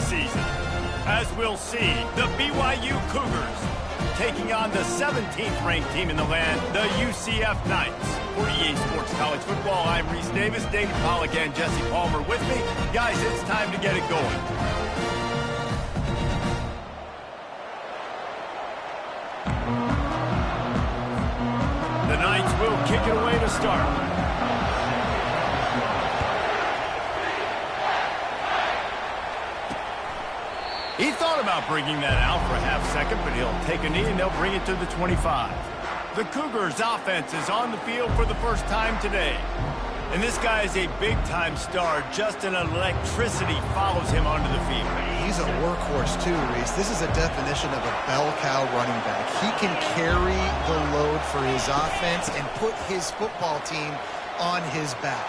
season. As we'll see, the BYU Cougars taking on the 17th ranked team in the land, the UCF Knights. For EA Sports College Football, I'm Reese Davis, David Pollack, and Jesse Palmer with me. Guys, it's time to get it going. The Knights will kick it away to start. He thought about bringing that out for a half second, but he'll take a knee and they'll bring it to the 25. The Cougars offense is on the field for the first time today. And this guy is a big-time star. Just an electricity follows him onto the field. He's a workhorse too, Reese. This is a definition of a bell cow running back. He can carry the load for his offense and put his football team on his back.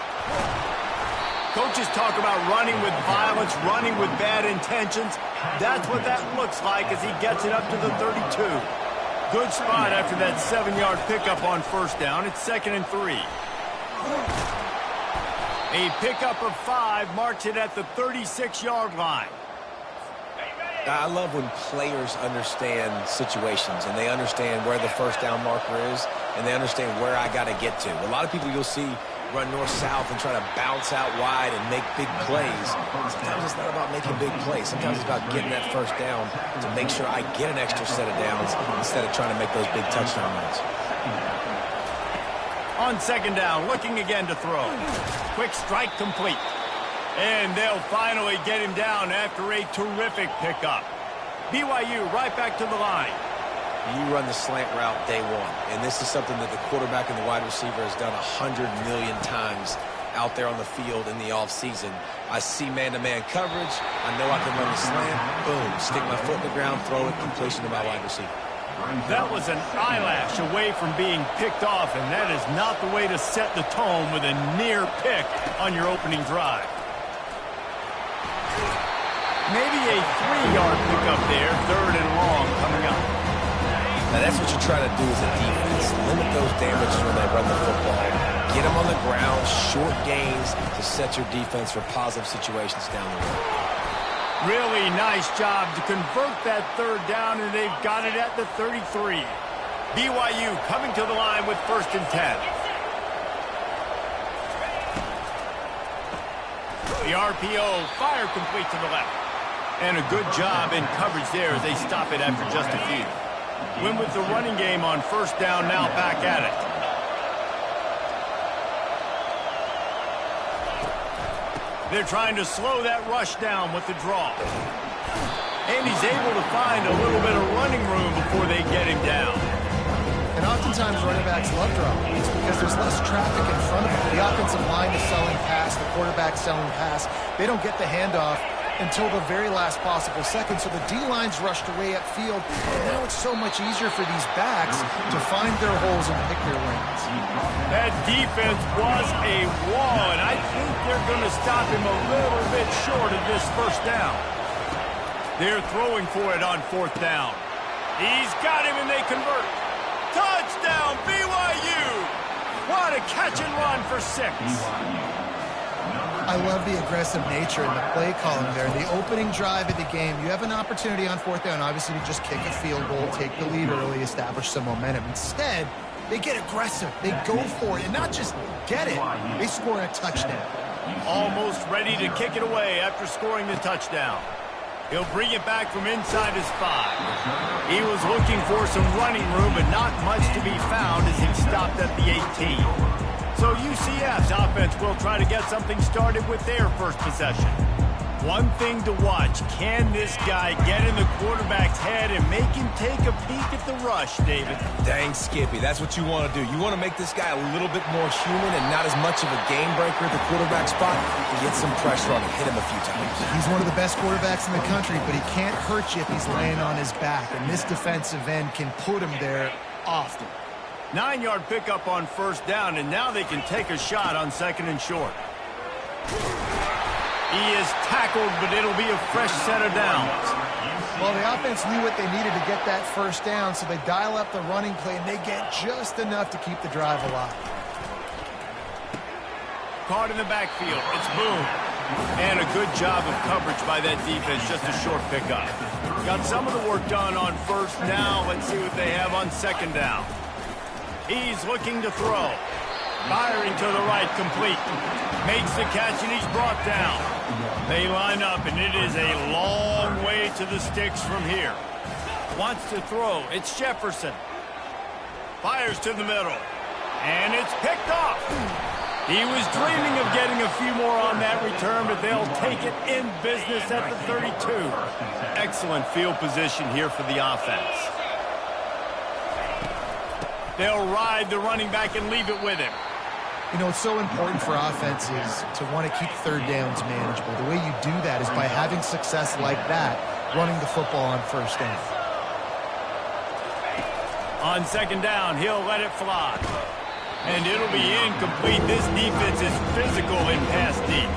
Coaches talk about running with violence, running with bad intentions. That's what that looks like as he gets it up to the 32. Good spot after that 7-yard pickup on first down. It's 2nd and 3. A pickup of 5 marks it at the 36-yard line. I love when players understand situations and they understand where the first down marker is and they understand where I got to get to. A lot of people you'll see run north-south and try to bounce out wide and make big plays. Sometimes it's not about making big plays. Sometimes it's about getting that first down to make sure I get an extra set of downs instead of trying to make those big touchdown runs. On 2nd down, looking again to throw. Quick strike complete. And they'll finally get him down after a terrific pickup. BYU right back to the line. You run the slant route day one, and this is something that the quarterback and the wide receiver has done 100 million times out there on the field in the offseason. I see man-to-man coverage. I know I can run the slant. Boom, stick my foot in the ground, throw it, completion to my wide receiver. That was an eyelash away from being picked off, and that is not the way to set the tone with a near pick on your opening drive. Maybe a 3-yard pickup there, 3rd and long coming up. Now that's what you try to do as a defense. Limit those damages when they run the football. Get them on the ground, short gains to set your defense for positive situations down the road. Really nice job to convert that 3rd down, and they've got it at the 33. BYU coming to the line with 1st and 10. The RPO, fire complete to the left. And a good job in coverage there as they stop it after just a few. Win with the running game on 1st down, now back at it. They're trying to slow that rush down with the draw. And he's able to find a little bit of running room before they get him down. And oftentimes running backs love dropping. It's because there's less traffic in front of them. The offensive line is selling pass, the quarterback's selling pass. They don't get the handoff until the very last possible second, so the D-line's rushed away upfield, and now it's so much easier for these backs to find their holes and pick their lanes. That defense was a wall, and I think they're going to stop him a little bit short of this 1st down. They're throwing for it on 4th down. He's got him, and they convert. Touchdown, BYU! What a catch and run for 6. I love the aggressive nature in the play calling there. The opening drive of the game, you have an opportunity on 4th down, obviously, to just kick a field goal, take the lead early, establish some momentum. Instead, they get aggressive. They go for it, and not just get it, they score a touchdown. Almost ready to kick it away after scoring the touchdown. He'll bring it back from inside his 5. He was looking for some running room, but not much to be found as he stopped at the 18. So UCF's offense will try to get something started with their first possession. One thing to watch, can this guy get in the quarterback's head and make him take a peek at the rush, David? Dang, Skippy, that's what you want to do. You want to make this guy a little bit more human and not as much of a game breaker at the quarterback spot and get some pressure on him, hit him a few times. He's one of the best quarterbacks in the country, but he can't hurt you if he's laying on his back, and this defensive end can put him there often. 9-yard pickup on 1st down, and now they can take a shot on 2nd and short. He is tackled, but it'll be a fresh set of downs. Well, the offense knew what they needed to get that 1st down, so they dial up the running play, and they get just enough to keep the drive alive. Caught in the backfield. It's Boone. And a good job of coverage by that defense, just a short pickup. Got some of the work done on first. Now let's see what they have on second down. He's looking to throw. Firing to the right, complete. Makes the catch, and he's brought down. They line up, and it is a long way to the sticks from here. Wants to throw. It's Jefferson. Fires to the middle. And it's picked off. He was dreaming of getting a few more on that return, but they'll take it in business at the 32. Excellent field position here for the offense. They'll ride the running back and leave it with him. You know, it's so important for offenses to want to keep third downs manageable. The way you do that is by having success like that, running the football on first down. On second down, he'll let it fly. And it'll be incomplete. This defense is physical in pass deep.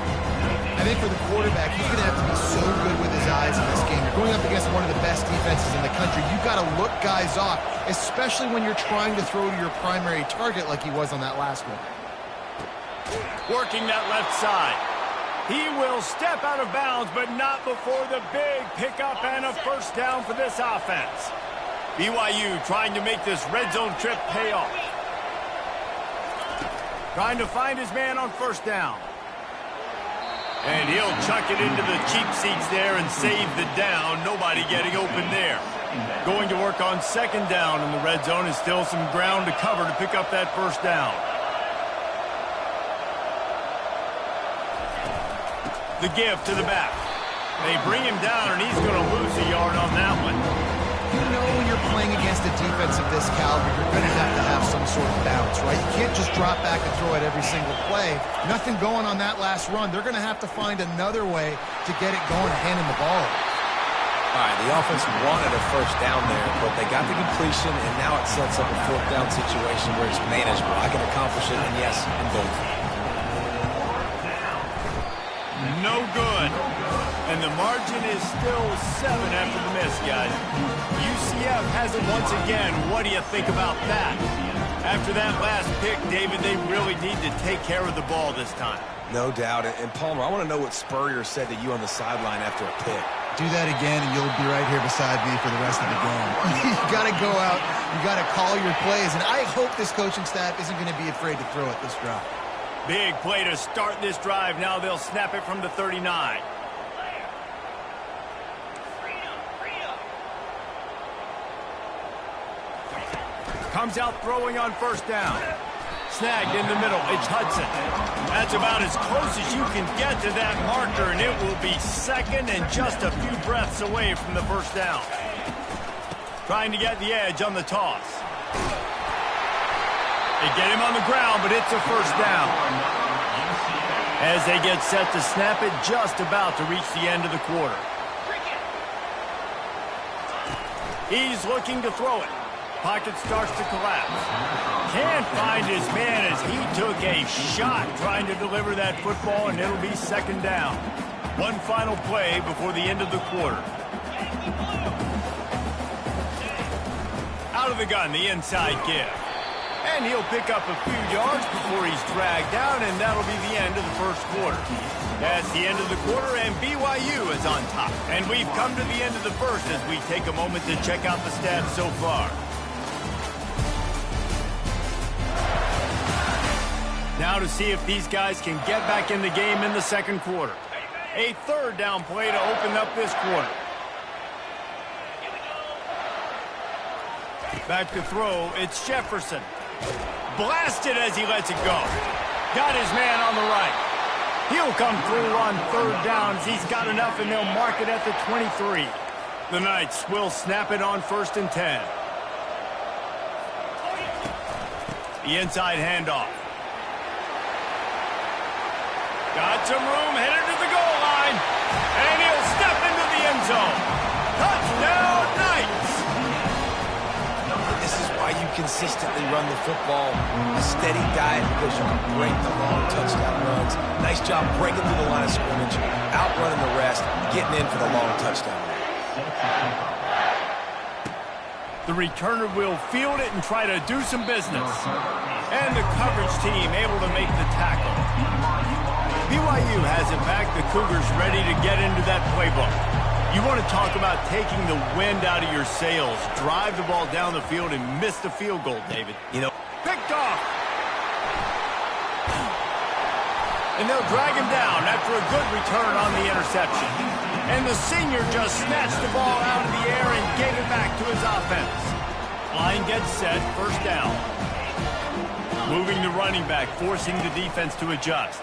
I think for the quarterback, he's going to have to be so good with his eyes in this game. You're going up against one of the best defenses in the country. You've got to look guys off, especially when you're trying to throw to your primary target like he was on that last one. Working that left side. He will step out of bounds, but not before the big pickup and a first down for this offense. BYU trying to make this red zone trip pay off. Trying to find his man on first down. And he'll chuck it into the cheap seats there and save the down. Nobody getting open there. Going to work on second down in the red zone, and still some ground to cover to pick up that first down. The give to the back. They bring him down, and he's going to lose a yard on that one. You know when you're playing against a defense of this caliber, you're going to have some sort of bounce, right? You can't just drop back and throw it every single play. Nothing going on that last run. They're going to have to find another way to get it going and hand him the ball. All right, the offense wanted a first down there, but they got the completion, and now it sets up a fourth down situation where it's manageable. I can accomplish it, and yes, in both. No good. And the margin is still 7 after the miss, guys. UCF has it once again. What do you think about that? After that last pick, David, they really need to take care of the ball this time. No doubt. And Palmer, I want to know what Spurrier said to you on the sideline after a pick. Do that again, and you'll be right here beside me for the rest of the game. You got to go out. You got to call your plays. And I hope this coaching staff isn't going to be afraid to throw it this drive. Big play to start this drive. Now they'll snap it from the 39. Comes out throwing on first down. Snagged in the middle. It's Hudson. That's about as close as you can get to that marker, and it will be second and just a few breaths away from the first down. Trying to get the edge on the toss. They get him on the ground, but it's a first down. As they get set to snap it, just about to reach the end of the quarter. He's looking to throw it. Pocket starts to collapse. Can't find his man as he took a shot trying to deliver that football, and it'll be second down. One final play before the end of the quarter. Out of the gun, the inside give. And he'll pick up a few yards before he's dragged down, and that'll be the end of the first quarter. That's the end of the quarter, and BYU is on top. And we've come to the end of the first as we take a moment to check out the stats so far. Now to see if these guys can get back in the game in the second quarter. A third down play to open up this quarter. Back to throw, it's Jefferson. Blasted as he lets it go. Got his man on the right. He'll come through on third downs. He's got enough, and they'll mark it at the 23. The Knights will snap it on 1st and 10. The inside handoff. Got some room, headed to the goal line. And he'll step into the end zone. Touchdown, Knights! This is why you consistently run the football. A steady diet because you can break the long touchdown runs. Nice job breaking through the line of scrimmage, outrunning the rest, getting in for the long touchdown. The returner will field it and try to do some business. And the coverage team able to make the tackle. BYU BYU has it back. The Cougars ready to get into that playbook. You want to talk about taking the wind out of your sails. Drive the ball down the field and miss the field goal, David. Picked off. And they'll drag him down after a good return on the interception. And the senior just snatched the ball out of the air and gave it back to his offense. Line gets set, first down. Moving the running back, forcing the defense to adjust.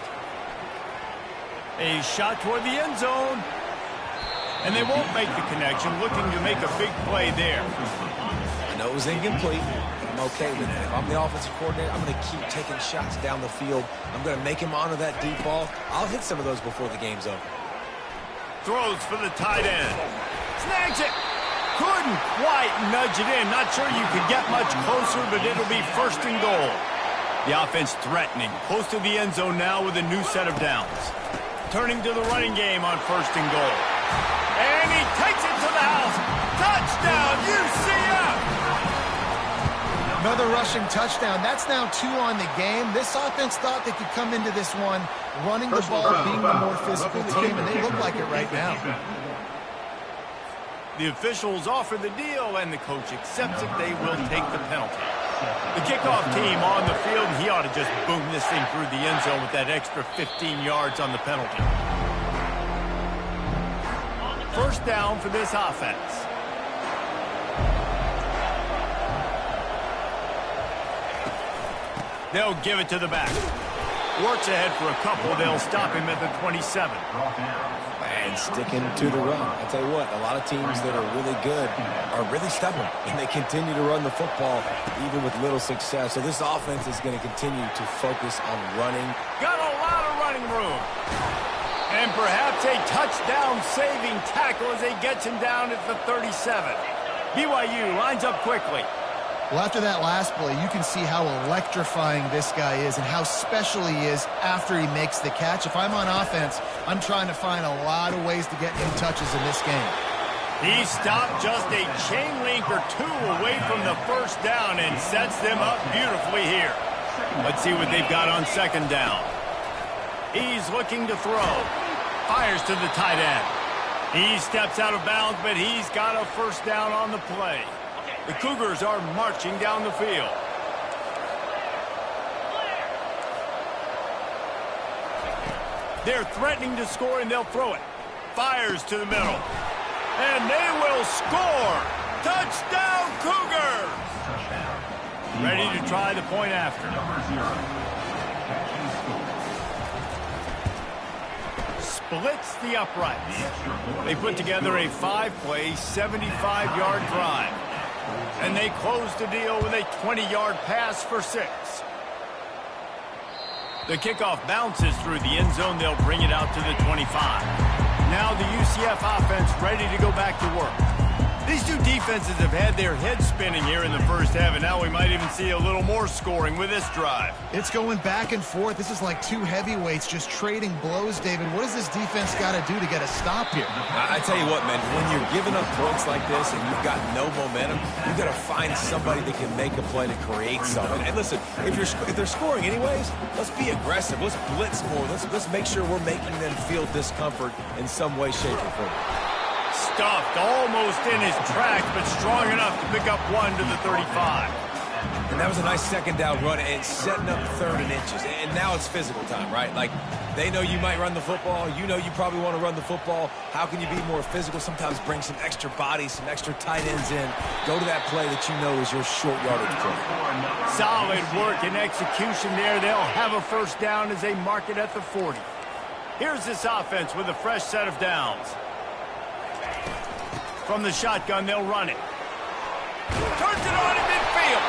A shot toward the end zone. And they won't make the connection, looking to make a big play there. I know it was incomplete. I'm okay with it. If I'm the offensive coordinator, I'm going to keep taking shots down the field. I'm going to make him honor that deep ball. I'll hit some of those before the game's over. Throws for the tight end. Snags it. Couldn't quite nudge it in. Not sure you could get much closer, but it'll be first and goal. The offense threatening. Close to the end zone now with a new set of downs. Turning to the running game on first and goal. And he takes it to the house. Touchdown, UCF! Another rushing touchdown. That's now 2 on the game. This offense thought they could come into this one running the ball, being the more physical team, and they look like it right now. The officials offer the deal, and the coach accepts it. They will take the penalty. The kickoff team on the field, and he ought to just boom this thing through the end zone with that extra 15 yards on the penalty. First down for this offense. They'll give it to the back. Works ahead for a couple. They'll stop him at the 27. And sticking to the run. I'll tell you what, a lot of teams that are really good are really stubborn, and they continue to run the football even with little success. So this offense is going to continue to focus on running. Got a lot of running room. And perhaps a touchdown-saving tackle as he gets him down at the 37. BYU lines up quickly. Well, after that last play, you can see how electrifying this guy is and how special he is after he makes the catch. If I'm on offense, I'm trying to find a lot of ways to get new touches in this game. He stopped just a chain link or two away from the first down and sets them up beautifully here. Let's see what they've got on second down. He's looking to throw. Fires to the tight end. He steps out of bounds, but he's got a first down on the play. The Cougars are marching down the field. They're threatening to score, and they'll throw it. Fires to the middle. And they will score. Touchdown, Cougars! Ready to try the point after. Splits the uprights. They put together a 5-play, 75-yard drive. And they close the deal with a 20-yard pass for 6. The kickoff bounces through the end zone. They'll bring it out to the 25. Now the UCF offense ready to go back to work. These two defenses have had their heads spinning here in the first half, and now we might even see a little more scoring with this drive. It's going back and forth. This is like two heavyweights just trading blows, David. What does this defense got to do to get a stop here? I tell you what, man, when you're giving up points like this and you've got no momentum, you've got to find somebody that can make a play to create something. And listen, if they're scoring anyways, let's be aggressive. Let's blitz more. Let's make sure we're making them feel discomfort in some way, shape, or form. Stuffed almost in his tracks, but strong enough to pick up 1 to the 35. And that was a nice second down run and setting up 3rd and inches. And now it's physical time, right? Like, they know you might run the football. You know you probably want to run the football. How can you be more physical? Sometimes bring some extra bodies, some extra tight ends in. Go to that play that you know is your short yardage play. Solid work and execution there. They'll have a first down as they mark it at the 40. Here's this offense with a fresh set of downs. From the shotgun, they'll run it. Turns it on in midfield.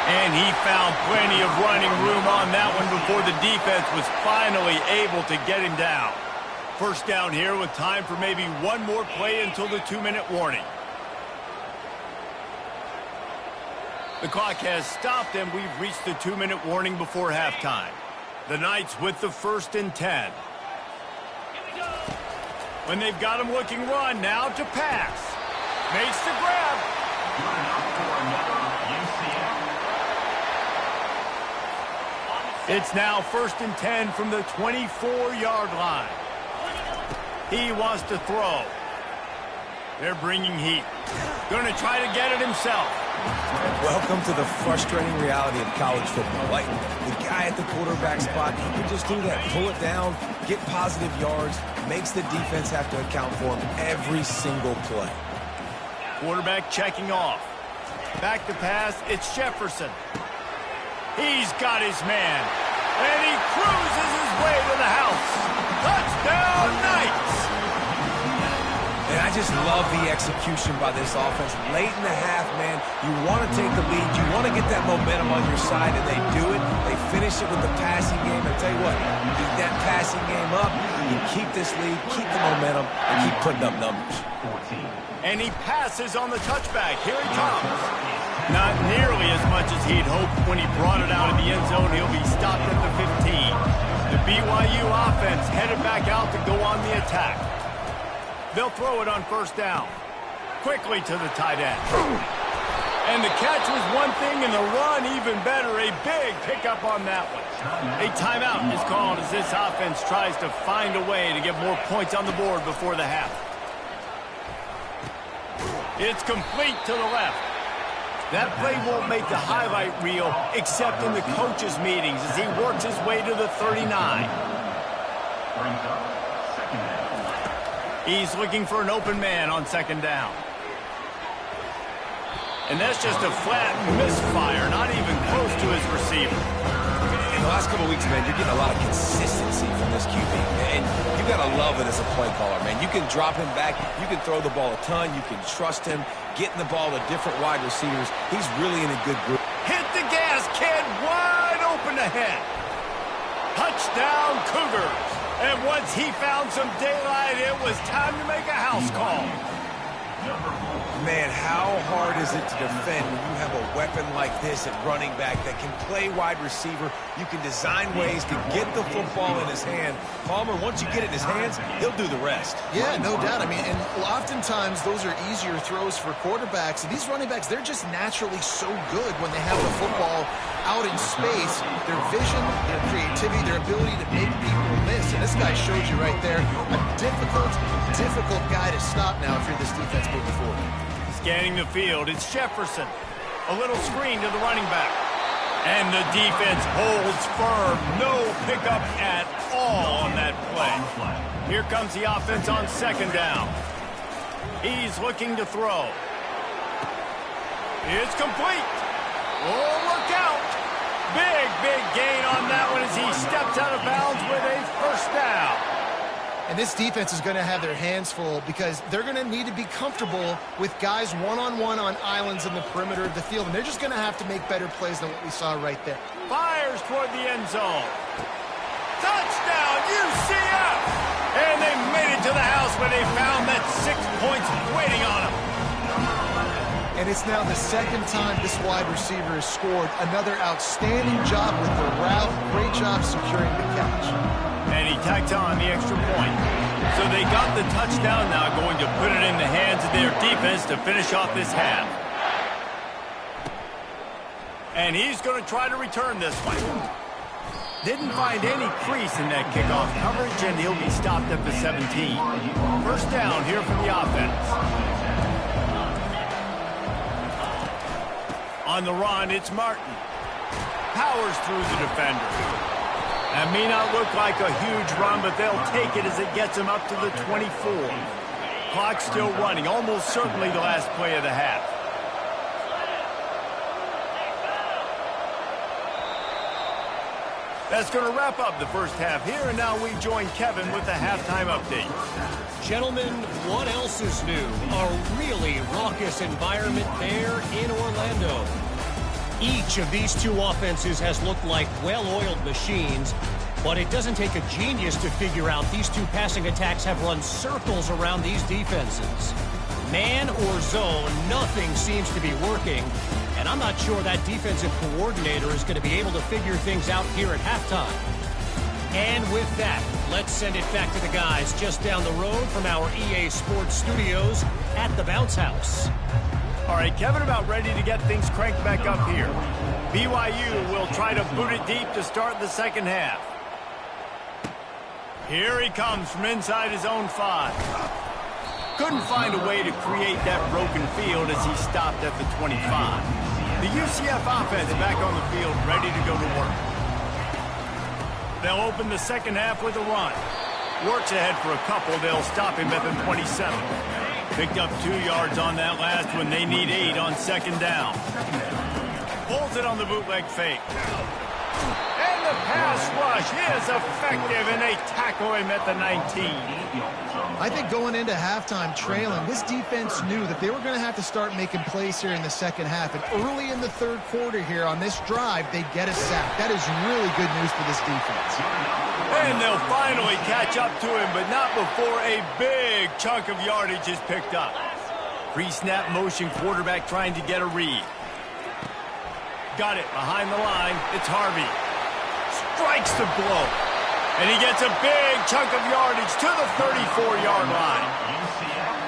And he found plenty of running room on that one before the defense was finally able to get him down. First down here with time for maybe one more play until the 2-minute warning. The clock has stopped, and we've reached the 2-minute warning before halftime. The Knights with the 1st and 10. When they've got him looking run, now to pass. Makes the grab. It's now 1st and 10 from the 24-yard line. He wants to throw. They're bringing heat. Going to try to get it himself. Welcome to the frustrating reality of college football. Like, the guy at the quarterback spot, he can just do that. Pull it down, get positive yards, makes the defense have to account for him every single play. Quarterback checking off. Back to pass, it's Jefferson. He's got his man, and he cruises his way to the house. Touchdown, Knights! And I just love the execution by this offense. Late in the half, man, you want to take the lead. You want to get that momentum on your side, and they do it. They finish it with the passing game. I tell you what, keep that passing game up. You keep this lead, keep the momentum, and keep putting up numbers. And he passes on the touchback. Here he comes. Not nearly as much as he'd hoped when he brought it out of the end zone. He'll be stopped at the 15. The BYU offense headed back out to go on the attack. They'll throw it on 1st down. Quickly to the tight end. And the catch was one thing, and the run even better. A big pickup on that one. A timeout is called as this offense tries to find a way to get more points on the board before the half. It's complete to the left. That play won't make the highlight reel except in the coaches' meetings as he works his way to the 39. He's looking for an open man on 2nd down. And that's just a flat misfire, not even close to his receiver. In the last couple of weeks, man, you're getting a lot of consistency from this QB. And you got to love it as a play caller, man. You can drop him back. You can throw the ball a ton. You can trust him. Getting the ball to different wide receivers. He's really in a good group. Hit the gas, kid. Wide open ahead. Touchdown, Cougars. And once he found some daylight, it was time to make a house call. Man, how hard is it to defend when you have a weapon like this at running back that can play wide receiver? You can design ways to get the football in his hand. Palmer, once you get it in his hands, he'll do the rest. Yeah, no doubt. I mean, and oftentimes those are easier throws for quarterbacks. And these running backs, they're just naturally so good when they have the football out in space. Their vision, their creativity, their ability to make people miss. And this guy showed you right there a difficult guy to stop now if you're this defense moving forward. Scanning the field, it's Jefferson. A little screen to the running back. And the defense holds firm. No pickup at all on that play. Here comes the offense on 2nd down. He's looking to throw. It's complete. Oh, look out. Big gain on that one as he steps out of bounds with a 1st down. And this defense is going to have their hands full because they're going to need to be comfortable with guys one-on-one on islands in the perimeter of the field. And they're just going to have to make better plays than what we saw right there. Fires toward the end zone. Touchdown, UCF! And they made it to the house where they found that 6 points waiting on them. And it's now the 2nd time this wide receiver has scored. Another outstanding job with the route. Great job securing the catch. And he tacked on the extra point. So they got the touchdown now, going to put it in the hands of their defense to finish off this half. And he's going to try to return this one. Didn't find any crease in that kickoff coverage, and he'll be stopped at the 17. 1st down here from the offense. On the run, it's Martin. Powers through the defender. That may not look like a huge run, but they'll take it as it gets them up to the 24. Clock still running, almost certainly the last play of the half. That's going to wrap up the 1st half here, and now we join Kevin with the halftime update. Gentlemen, what else is new? A really raucous environment there in Orlando. Each of these two offenses has looked like well-oiled machines, but it doesn't take a genius to figure out these two passing attacks have run circles around these defenses. Man or zone, nothing seems to be working, and I'm not sure that defensive coordinator is going to be able to figure things out here at halftime. And with that, let's send it back to the guys just down the road from our EA Sports Studios at the Bounce House. All right, Kevin about ready to get things cranked back up here. BYU will try to boot it deep to start the second half. Here he comes from inside his own 5. Couldn't find a way to create that broken field as he stopped at the 25. The UCF offense back on the field, ready to go to work. They'll open the second half with a run. Works ahead for a couple. They'll stop him at the 27. Picked up 2 yards on that last one. They need 8 on second down. Pulls it on the bootleg fake. And the pass rush is effective, and they tackle him at the 19. I think going into halftime trailing, this defense knew that they were going to have to start making plays here in the second half. And early in the third quarter here on this drive, they get a sack. That is really good news for this defense. And they'll finally catch up to him, but not before a big chunk of yardage is picked up. Pre-snap motion, quarterback trying to get a read. Got it behind the line. It's Harvey. Strikes the blow. And he gets a big chunk of yardage to the 34-yard line.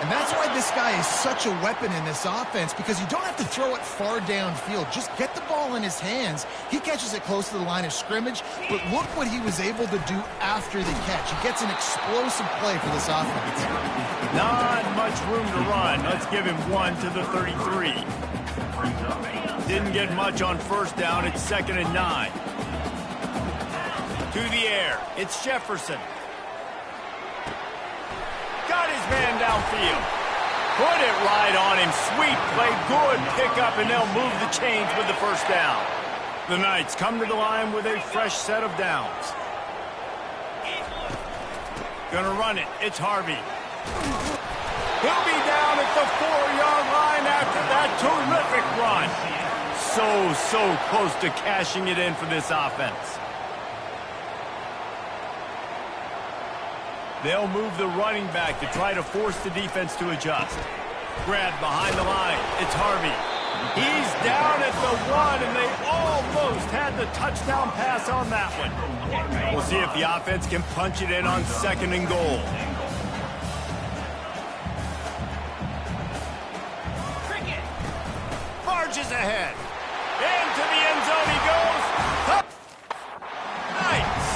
And that's why this guy is such a weapon in this offense, because you don't have to throw it far downfield. Just get the ball in his hands. He catches it close to the line of scrimmage, but look what he was able to do after the catch. He gets an explosive play for this offense. Not much room to run. Let's give him 1 to the 33. Didn't get much on first down. It's 2nd and 9. To the air. It's Jefferson. Got his man downfield. Put it right on him. Sweet play. Good pickup, and they'll move the chains with the first down. The Knights come to the line with a fresh set of downs. Gonna run it. It's Harvey. He'll be down at the 4-yard line after that terrific run. So close to cashing it in for this offense. They'll move the running back to try to force the defense to adjust. Grabbed behind the line. It's Harvey. He's down at the 1, and they almost had the touchdown pass on that one. We'll see if the offense can punch it in on 2nd and goal. Barges ahead. Into the end zone he goes. Nice.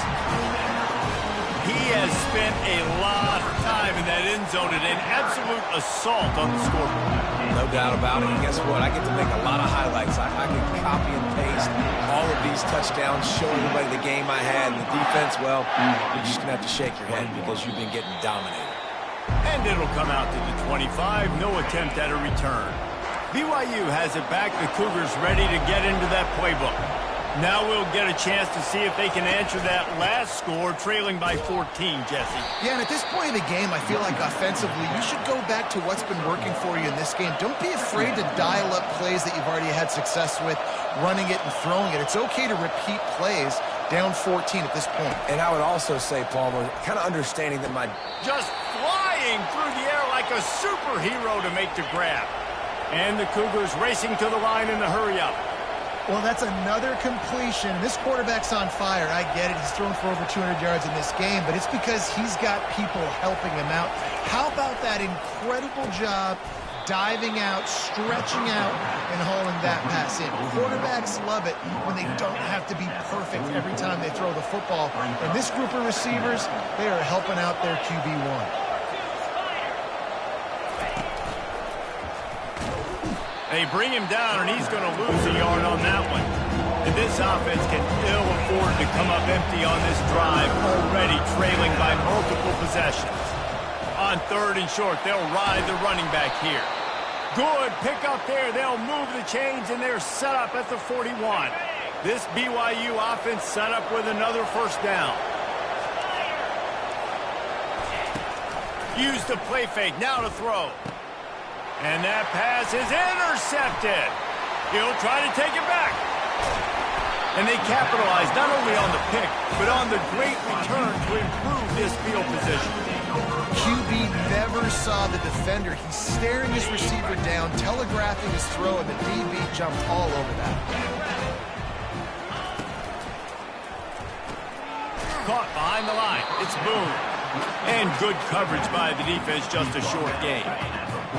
He has spent a lot of time in that end zone and an absolute assault on the scoreboard. No doubt about it. And guess what? I get to make a lot of highlights. I can copy and paste all of these touchdowns, show everybody the game I had. And the defense, well, you're just going to have to shake your head because you've been getting dominated. And it'll come out to the 25. No attempt at a return. BYU has it back. The Cougars ready to get into that playbook. Now we'll get a chance to see if they can answer that last score, trailing by 14, Jesse. Yeah, and at this point in the game, I feel like offensively, you should go back to what's been working for you in this game. Don't be afraid to dial up plays that you've already had success with, running it and throwing it. It's okay to repeat plays down 14 at this point. And I would also say, Palmer, kind of understanding that just flying through the air like a superhero to make the grab. And the Cougars racing to the line in the hurry-up. Well, that's another completion. This quarterback's on fire. I get it. He's thrown for over 200 yards in this game, but it's because he's got people helping him out. How about that incredible job diving out, stretching out, and hauling that pass in? Quarterbacks love it when they don't have to be perfect every time they throw the football. And this group of receivers, they are helping out their QB1. They bring him down, and he's going to lose a yard on that one. And this offense can ill afford to come up empty on this drive, already trailing by multiple possessions. On 3rd and short, they'll ride the running back here. Good pick up there. They'll move the chains, and they're set up at the 41. This BYU offense set up with another first down. Use the play fake. Now to throw. And that pass is intercepted. He'll try to take it back. And they capitalize not only on the pick, but on the great return to improve this field position. QB never saw the defender. He's staring his receiver down, telegraphing his throw, and the DB jumped all over that. Caught behind the line. It's Boone. And good coverage by the defense, just a short gain.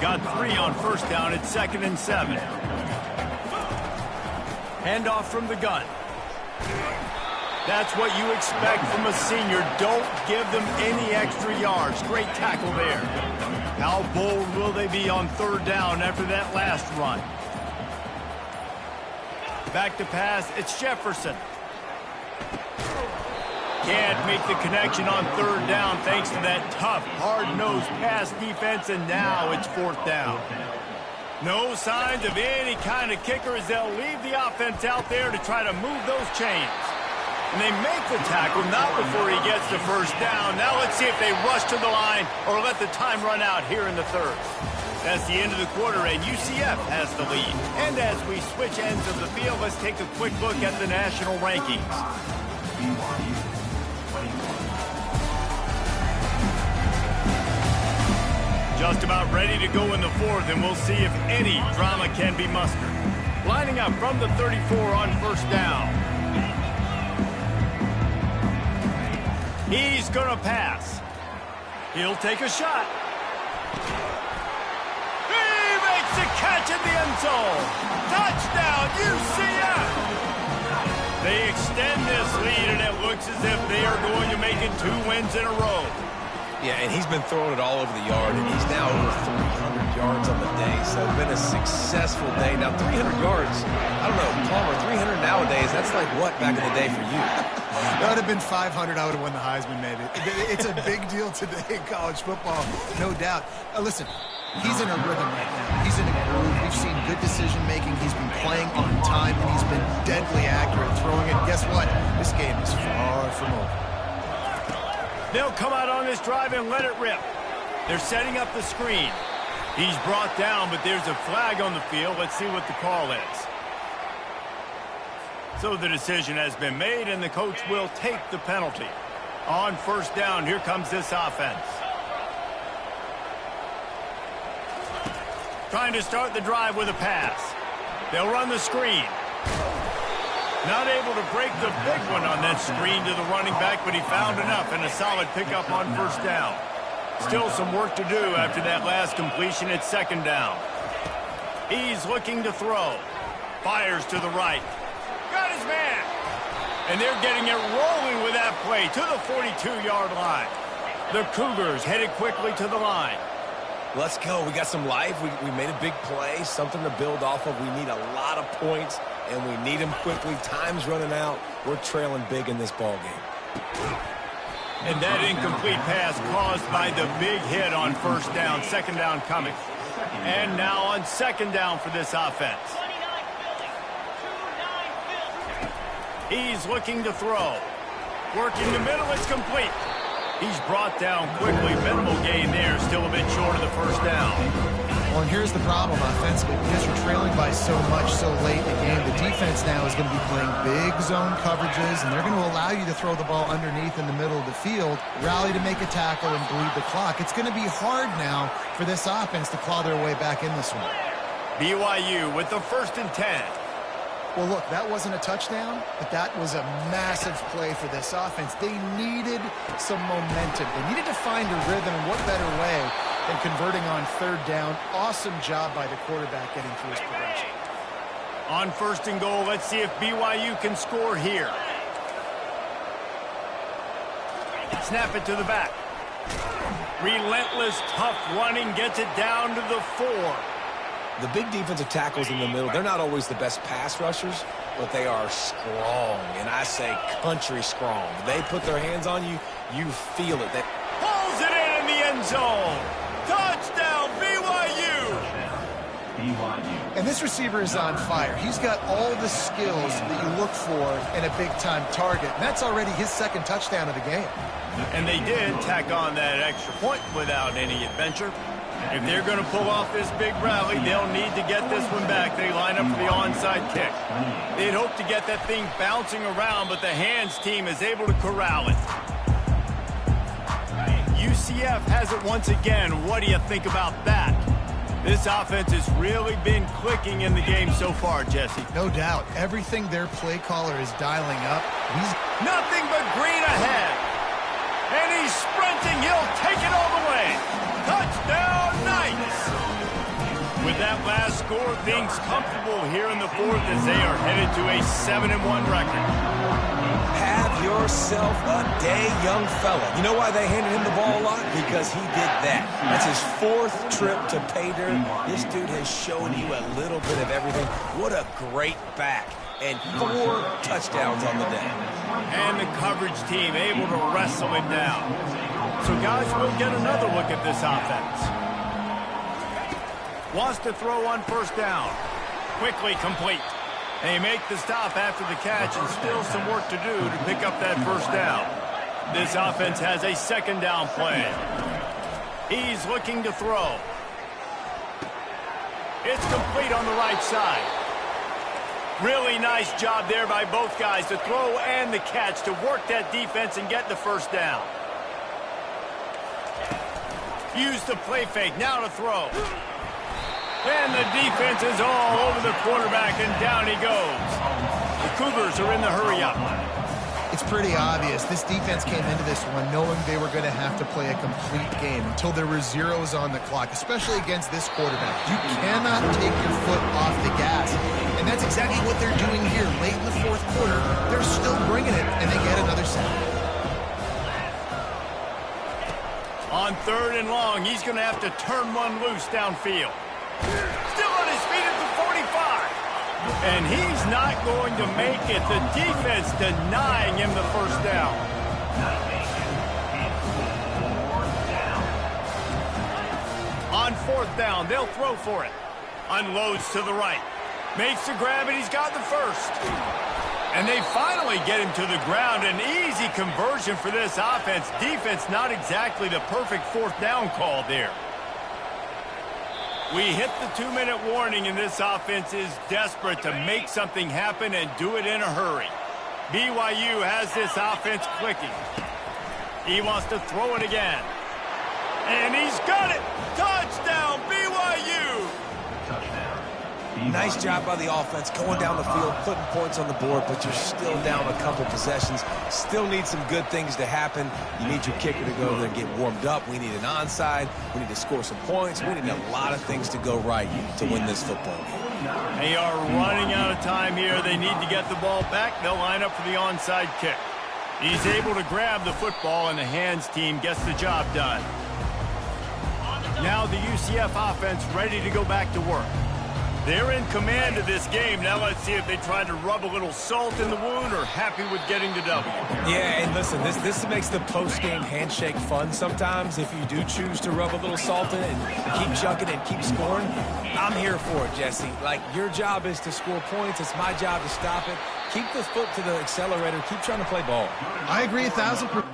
Got 3 on first down. It's 2nd and 7. Handoff from the gun. That's what you expect from a senior. Don't give them any extra yards. Great tackle there. How bold will they be on 3rd down after that last run? Back to pass. It's Jefferson. Can't make the connection on 3rd down thanks to that tough, hard-nosed pass defense, and now it's 4th down. No signs of any kind of kicker as they'll leave the offense out there to try to move those chains. And they make the tackle, not before he gets the 1st down. Now let's see if they rush to the line or let the time run out here in the 3rd. That's the end of the quarter, and UCF has the lead. And as we switch ends of the field, let's take a quick look at the national rankings. Just about ready to go in the 4th, and we'll see if any drama can be mustered. Lining up from the 34 on 1st down. He's going to pass. He'll take a shot. He makes the catch in the end zone. Touchdown, UCF! They extend this lead, and it looks as if they are going to make it 2 wins in a row. Yeah, and he's been throwing it all over the yard, and he's now over 300 yards on the day. So it's been a successful day. Now, 300 yards, I don't know, Palmer, 300 nowadays, that's like what back in the day for you? That would have been 500. I would have won the Heisman, maybe. It's a big deal today in college football, no doubt. Listen, he's in a rhythm right now. He's in a groove. We've seen good decision-making. He's been playing on time, and he's been deadly accurate throwing it. Guess what? This game is far from over. They'll come out on this drive and let it rip. They're setting up the screen. He's brought down, but there's a flag on the field. Let's see what the call is. So the decision has been made, and the coach will take the penalty. On 1st down, here comes this offense. Trying to start the drive with a pass. They'll run the screen. Not able to break the big one on that screen to the running back, but he found enough and a solid pickup on 1st down. Still some work to do after that last completion at 2nd down. He's looking to throw. Fires to the right. Got his man. And they're getting it rolling with that play to the 42-yard line. The Cougars headed quickly to the line. Let's go. We got some life. We made a big play, something to build off of. We need a lot of points, and we need them quickly. Time's running out. We're trailing big in this ball game. And that incomplete pass caused by the big hit on 1st down. 2nd down coming. And now on 2nd down for this offense. He's looking to throw. Working the middle, it's complete. He's brought down quickly. Minimal gain there. Still a bit short of the 1st down. Well, and here's the problem offensively. Because you're trailing by so much so late in the game, the defense now is going to be playing big zone coverages, and they're going to allow you to throw the ball underneath in the middle of the field, rally to make a tackle, and bleed the clock. It's going to be hard now for this offense to claw their way back in this one. BYU with the 1st and 10. Well, look, that wasn't a touchdown, but that was a massive play for this offense. They needed some momentum. They needed to find a rhythm, and what better way than converting on 3rd down. Awesome job by the quarterback getting through his progression. On 1st and goal, let's see if BYU can score here. Snap it to the back. Relentless, tough running gets it down to the 4. The big defensive tackles in the middle, they're not always the best pass rushers, but they are strong, and I say country strong. They put their hands on you, you feel it. They pulls it in the end zone. Touchdown, BYU! And this receiver is on fire. He's got all the skills that you look for in a big-time target, and that's already his 2nd touchdown of the game. And they did tack on that extra point without any adventure. If they're going to pull off this big rally, they'll need to get this one back. They line up for the onside kick. They'd hope to get that thing bouncing around, but the hands team is able to corral it. UCF has it once again. What do you think about that? This offense has really been clicking in the game so far, Jesse. No doubt. Everything their play caller is dialing up. He's nothing but green ahead. And he's sprinting. He'll take it all the way. Touchdown, Knights! With that last score, things comfortable here in the fourth as they are headed to a 7-1 record. Have yourself a day, young fella. You know why they handed him the ball a lot? Because he did that. That's his fourth trip to pay dirt. This dude has shown you a little bit of everything. What a great back. And 4 touchdowns on the day. And the coverage team able to wrestle him down. So, guys, we'll get another look at this offense. Wants to throw on first down. Quickly complete. They make the stop after the catch and still some work to do to pick up that first down. This offense has a second down play. He's looking to throw. It's complete on the right side. Really nice job there by both guys to throw and the catch to work that defense and get the first down. Use the play fake, now to throw. And the defense is all over the quarterback, and down he goes. The Cougars are in the hurry-up. It's pretty obvious. This defense came into this one knowing they were going to have to play a complete game until there were zeros on the clock, especially against this quarterback. You cannot take your foot off the gas, and that's exactly what they're doing here. Late in the fourth quarter, they're still bringing it, and they get another sack. On 3rd and long, he's going to have to turn one loose downfield. Still on his feet at the 45. And he's not going to make it. The defense denying him the first down. On 4th down, they'll throw for it. Unloads to the right. Makes the grab, and he's got the first. And they finally get him to the ground. An easy conversion for this offense. Defense not exactly the perfect 4th down call there. We hit the 2-minute warning, and this offense is desperate to make something happen and do it in a hurry. BYU has this offense clicking. He wants to throw it again. And he's got it! Touchdown, BYU! Nice job by the offense going down the field, putting points on the board, but you're still down a couple possessions. Still need some good things to happen. You need your kicker to go there and get warmed up. We need an onside. We need to score some points. We need a lot of things to go right to win this football game. They are running out of time here. They need to get the ball back. They'll line up for the onside kick. He's able to grab the football, and the hands team gets the job done. Now the UCF offense ready to go back to work. They're in command of this game. Now let's see if they try to rub a little salt in the wound or happy with getting the W. Yeah, and listen, this makes the post-game handshake fun sometimes. If you do choose to rub a little salt in and keep chucking and keep scoring, I'm here for it, Jesse. Like, your job is to score points. It's my job to stop it. Keep the foot to the accelerator. Keep trying to play ball. I agree 1,000%.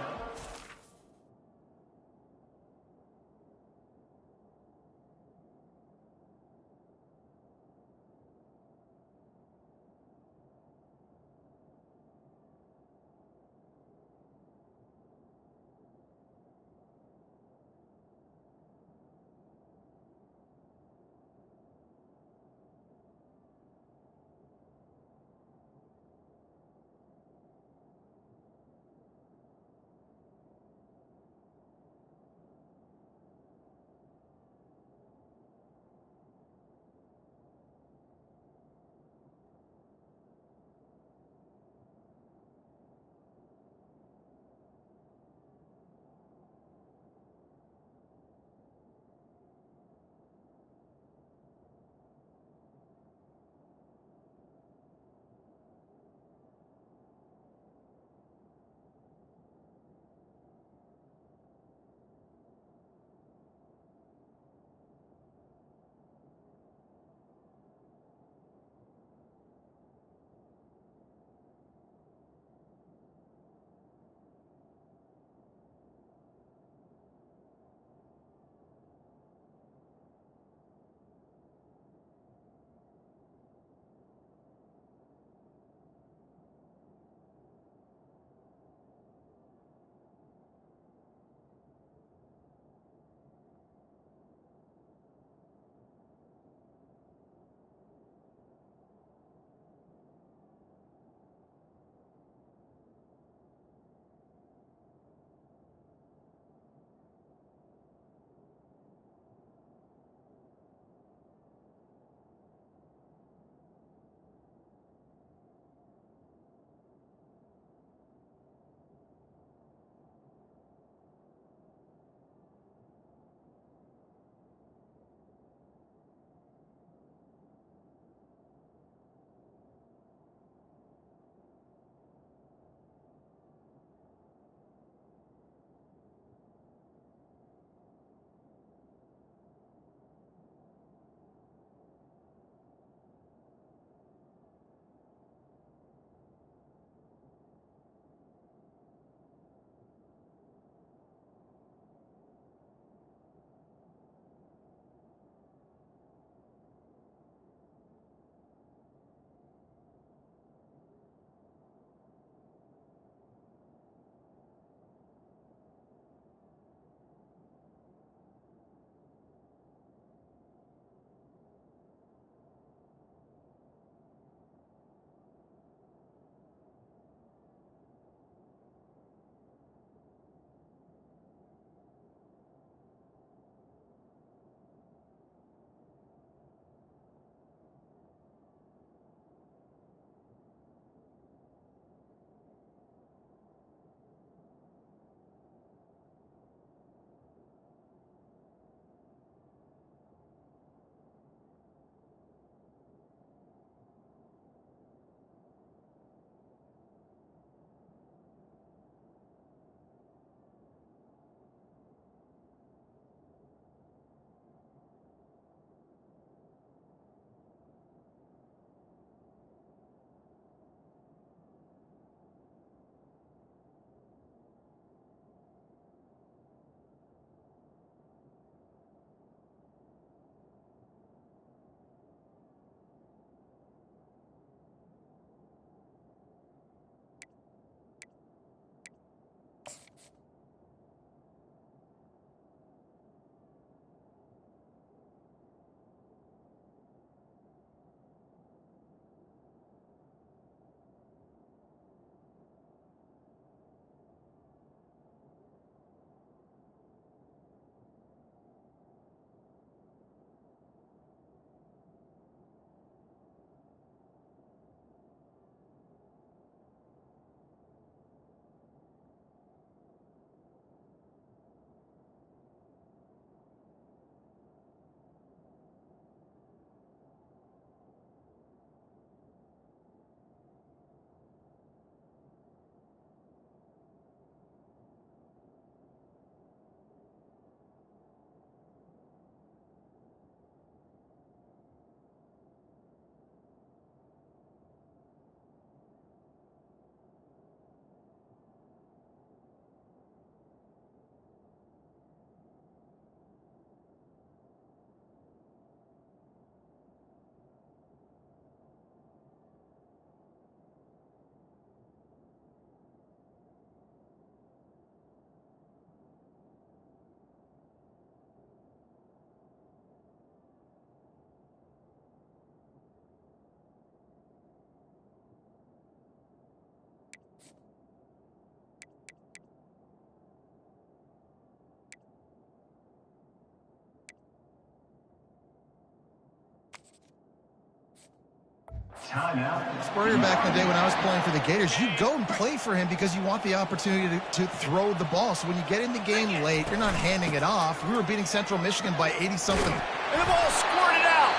Spurrier, back in the day when I was playing for the Gators, you go and play for him because you want the opportunity to throw the ball. So when you get in the game late, you're not handing it off. We were beating Central Michigan by 80-something. And the ball squirted out.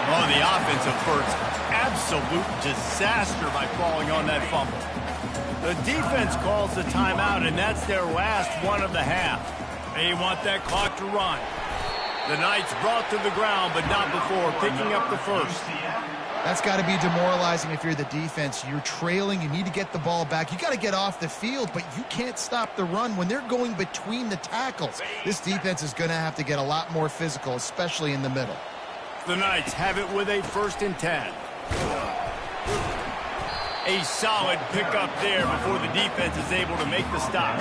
Oh, the offensive first. Absolute disaster by falling on that fumble. The defense calls the timeout, and that's their last one of the half. They want that clock to run. The Knights brought to the ground, but not before picking up the first. That's got to be demoralizing if you're the defense. You're trailing. You need to get the ball back. You got to get off the field, but you can't stop the run when they're going between the tackles. This defense is going to have to get a lot more physical, especially in the middle. The Knights have it with a 1st and 10. A solid pickup there before the defense is able to make the stop.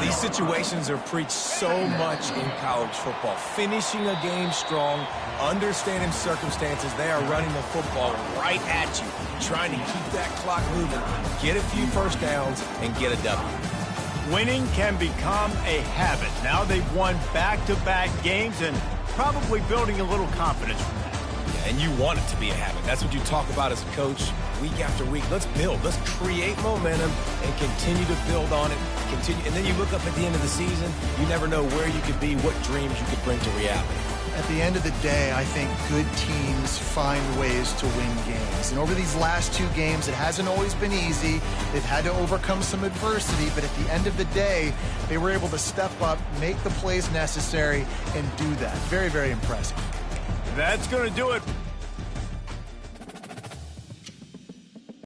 These situations are preached so much in college football. Finishing a game strong, understanding circumstances. They are running the football right at you, trying to keep that clock moving, get a few first downs, and get a W. Winning can become a habit. Now they've won back-to-back games and probably building a little confidence from that. Yeah, and you want it to be a habit. That's what you talk about as a coach week after week. Let's build. Let's create momentum and continue to build on it. And then you look up at the end of the season, you never know where you could be, what dreams you could bring to reality. At the end of the day, I think good teams find ways to win games. And over these last 2 games, it hasn't always been easy. They've had to overcome some adversity, but at the end of the day, they were able to step up, make the plays necessary, and do that. Very, very impressive. That's going to do it